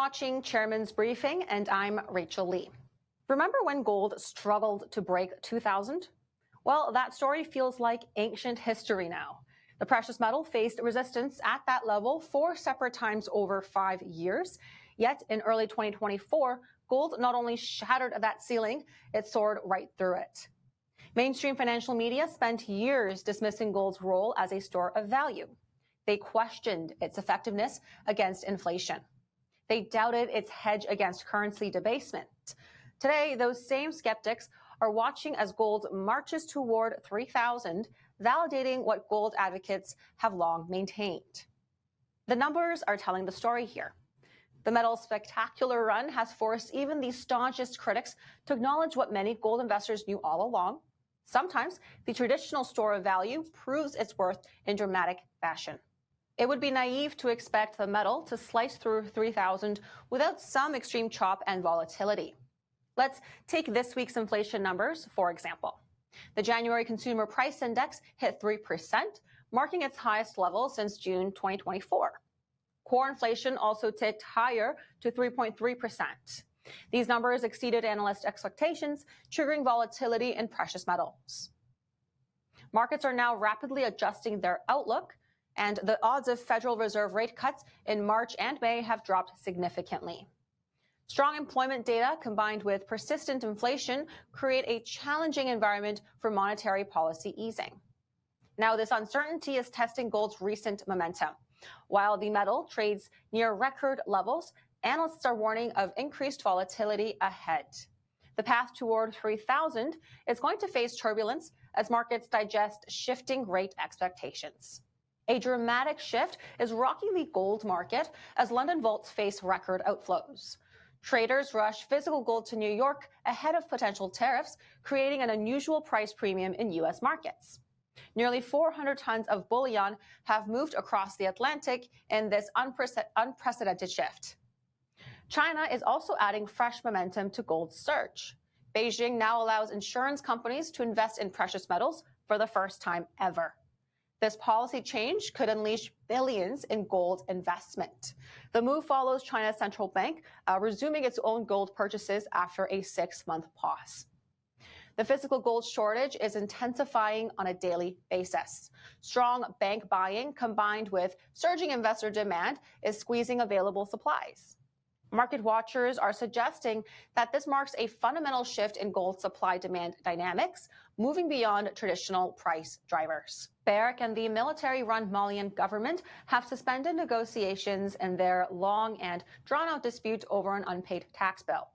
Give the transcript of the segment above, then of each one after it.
watching Chairman's Briefing, and I'm Rachel Lee. Remember when gold struggled to break 2,000? Well, that story feels like ancient history now. The precious metal faced resistance at that level 4 separate times over 5 years. Yet in early 2024, gold not only shattered that ceiling, it soared right through it. Mainstream financial media spent years dismissing gold's role as a store of value. They questioned its effectiveness against inflation. They doubted its hedge against currency debasement. Today, those same skeptics are watching as gold marches toward 3,000, validating what gold advocates have long maintained. The numbers are telling the story here. The metal's spectacular run has forced even the staunchest critics to acknowledge what many gold investors knew all along. Sometimes the traditional store of value proves its worth in dramatic fashion. It would be naive to expect the metal to slice through 3,000 without some extreme chop and volatility. Let's take this week's inflation numbers, for example. The January Consumer Price Index hit 3%, marking its highest level since June 2024. Core inflation also ticked higher to 3.3%. These numbers exceeded analyst expectations, triggering volatility in precious metals. Markets are now rapidly adjusting their outlook, and the odds of Federal Reserve rate cuts in March and May have dropped significantly. Strong employment data combined with persistent inflation create a challenging environment for monetary policy easing. Now, this uncertainty is testing gold's recent momentum. While the metal trades near record levels, analysts are warning of increased volatility ahead. The path toward 3,000 is going to face turbulence as markets digest shifting rate expectations. A dramatic shift is rocking the gold market as London vaults face record outflows. Traders rush physical gold to New York ahead of potential tariffs, creating an unusual price premium in U.S. markets. Nearly 400 tons of bullion have moved across the Atlantic in this unprecedented shift. China is also adding fresh momentum to gold's surge. Beijing now allows insurance companies to invest in precious metals for the first time ever. This policy change could unleash billions in gold investment. The move follows China's central bank resuming its own gold purchases after a 6-month pause. The physical gold shortage is intensifying on a daily basis. Strong bank buying combined with surging investor demand is squeezing available supplies. Market watchers are suggesting that this marks a fundamental shift in gold supply-demand dynamics, moving beyond traditional price drivers. Barrick and the military-run Malian government have suspended negotiations in their long and drawn-out dispute over an unpaid tax bill.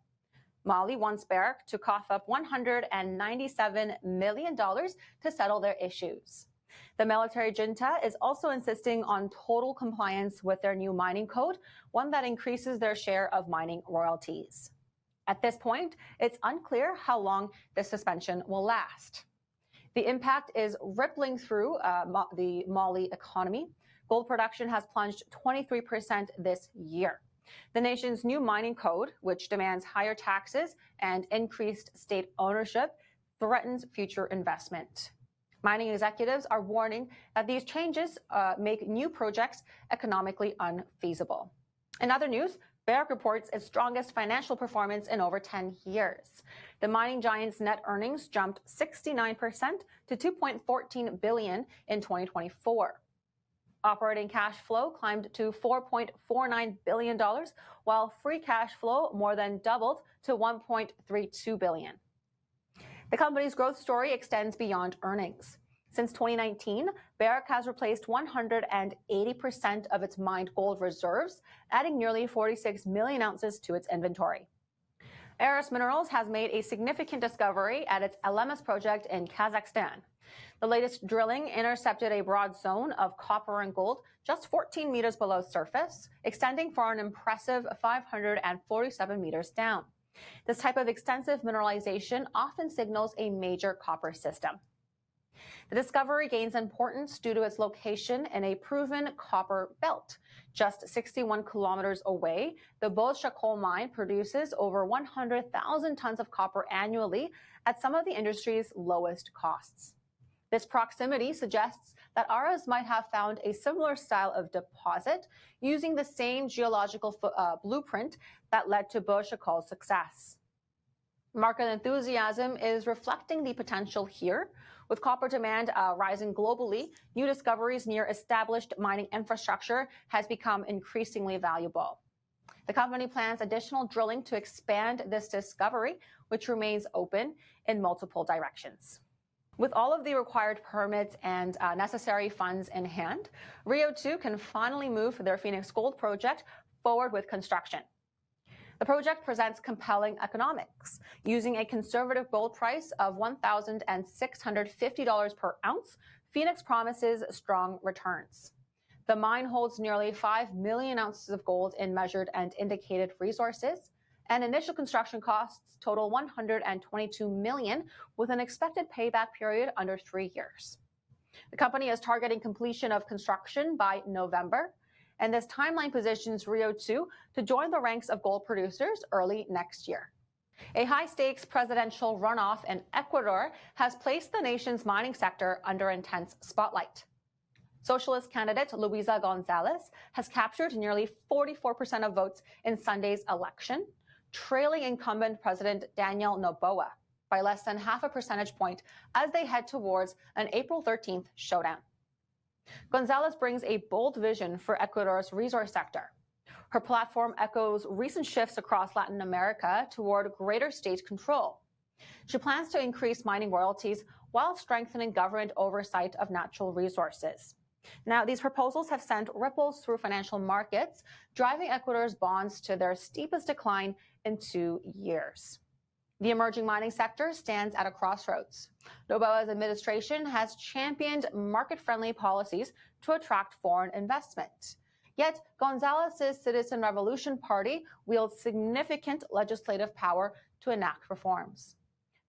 Mali wants Barrick to cough up $197 million to settle their issues. The military junta is also insisting on total compliance with their new mining code, one that increases their share of mining royalties. At this point, it's unclear how long this suspension will last. The impact is rippling through the Mali economy. Gold production has plunged 23% this year. The nation's new mining code, which demands higher taxes and increased state ownership, threatens future investment. Mining executives are warning that these changes make new projects economically unfeasible. In other news, Barrick reports its strongest financial performance in over 10 years. The mining giant's net earnings jumped 69% to $2.14 billion in 2024. Operating cash flow climbed to $4.49 billion, while free cash flow more than doubled to $1.32 billion. The company's growth story extends beyond earnings. Since 2019, Barrick has replaced 180% of its mined gold reserves, adding nearly 46 million ounces to its inventory. Arras Minerals has made a significant discovery at its Elemis project in Kazakhstan. The latest drilling intercepted a broad zone of copper and gold just 14 meters below surface, extending for an impressive 547 meters down. This type of extensive mineralization often signals a major copper system. The discovery gains importance due to its location in a proven copper belt. Just 61 kilometers away, the Bozcha coal mine produces over 100,000 tons of copper annually at some of the industry's lowest costs. This proximity suggests that Arras might have found a similar style of deposit using the same geological blueprint that led to Bochacol's success. Market enthusiasm is reflecting the potential here. With copper demand rising globally, new discoveries near established mining infrastructure has become increasingly valuable. The company plans additional drilling to expand this discovery, which remains open in multiple directions. With all of the required permits and necessary funds in hand, Rio 2 can finally move their Fenix Gold project forward with construction. The project presents compelling economics. Using a conservative gold price of $1,650 per ounce, Fenix promises strong returns. The mine holds nearly 5 million ounces of gold in measured and indicated resources, and initial construction costs total $122 million, with an expected payback period under 3 years. The company is targeting completion of construction by November, and this timeline positions Rio 2 to join the ranks of gold producers early next year. A high-stakes presidential runoff in Ecuador has placed the nation's mining sector under intense spotlight. Socialist candidate Luisa Gonzalez has captured nearly 44% of votes in Sunday's election, trailing incumbent President Daniel Noboa by less than half a percentage point as they head towards an April 13th showdown. Gonzalez brings a bold vision for Ecuador's resource sector. Her platform echoes recent shifts across Latin America toward greater state control. She plans to increase mining royalties while strengthening government oversight of natural resources. Now, these proposals have sent ripples through financial markets, driving Ecuador's bonds to their steepest decline in 2 years. The emerging mining sector stands at a crossroads. Noboa's administration has championed market-friendly policies to attract foreign investment. Yet, Gonzalez's Citizen Revolution Party wields significant legislative power to enact reforms.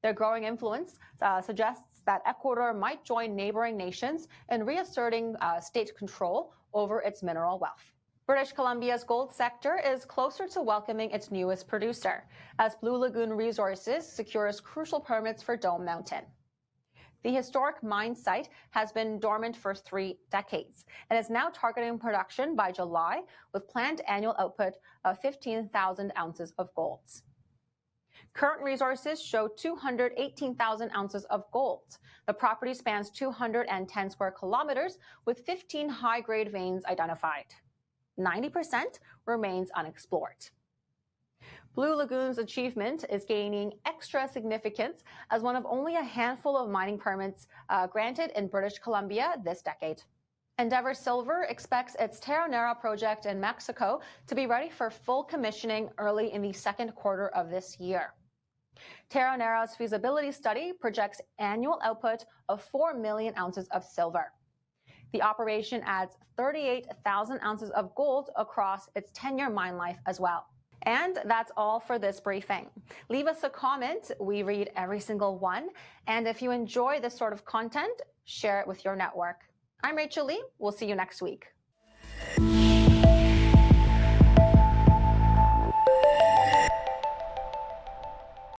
Their growing influence suggests that Ecuador might join neighboring nations in reasserting state control over its mineral wealth. British Columbia's gold sector is closer to welcoming its newest producer, as Blue Lagoon Resources secures crucial permits for Dome Mountain. The historic mine site has been dormant for 3 decades and is now targeting production by July, with planned annual output of 15,000 ounces of gold. Current resources show 218,000 ounces of gold. The property spans 210 square kilometers, with 15 high-grade veins identified. 90% remains unexplored. Blue Lagoon's achievement is gaining extra significance as one of only a handful of mining permits granted in British Columbia this decade. Endeavour Silver expects its Terronera project in Mexico to be ready for full commissioning early in the second quarter of this year. Terronera's feasibility study projects annual output of 4 million ounces of silver. The operation adds 38,000 ounces of gold across its 10-year mine life as well. And that's all for this briefing. Leave us a comment. We read every single one. And if you enjoy this sort of content, share it with your network. I'm Rachel Lee. We'll see you next week.